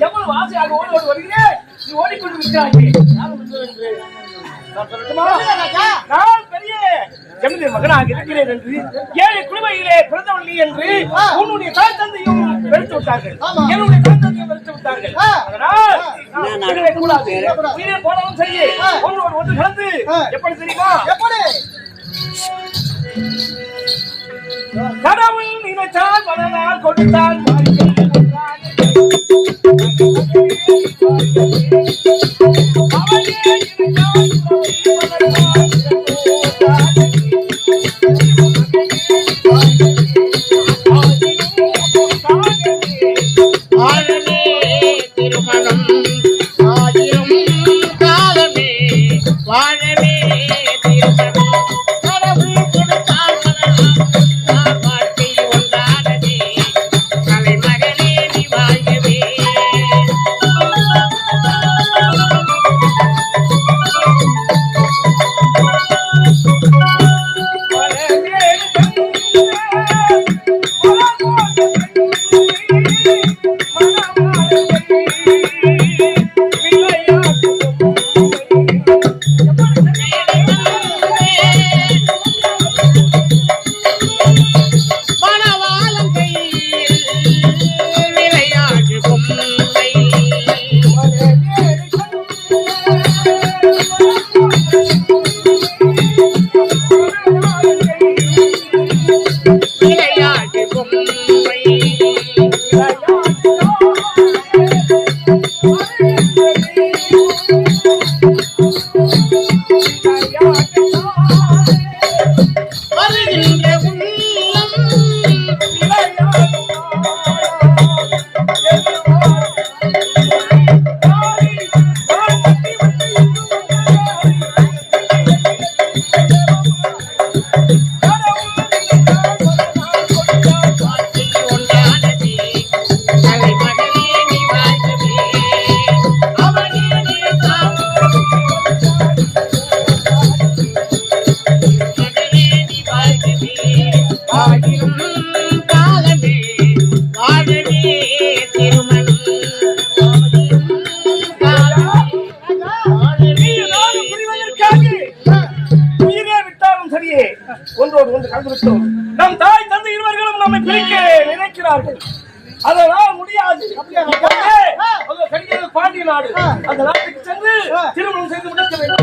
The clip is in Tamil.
எவ்வளவு ஆசையாக ஓடி வருகிறேன். நீ ஓடிக்கொண்டிருக்கிறாய். நான் பெரிய ஜமீன்தார் மகனாக இருக்கிறேன் என்று ஏழை குடும்பையிலே பிறந்தவள் நீ என்று உன்னுடைய தாய் தந்தையும் வெறுத்து விட்டார்கள். என்னுடைய தாய் தந்தையும் வெறுத்து விட்டார்கள். அதனால் கூடாது. உயிரை போனவும் செய்ய ஒன்று கலந்து எப்படி தெரியுமா? எப்படி கடவுள் நினைச்சால் மனநாள் கொடுத்தால் திருமணம் ஆயிரம் காலமே வாழவே திருமணம் கடவுள் கொடுத்தால் வாழ்க்கை ஒன்றானதே தலைமகனே நீ வாழ்கவே. ஒன்றோடு ஒன்று கலந்துவிட்டோம். நம் தாய் தந்தை இருவர்களும் நம்மை பிரிக்க நினைக்கிறார்கள். அதனால் முடியாது. பாண்டிய நாடு அந்த நாட்டுக்கு சென்று திருமணம் செய்து முடிக்க வேண்டும்.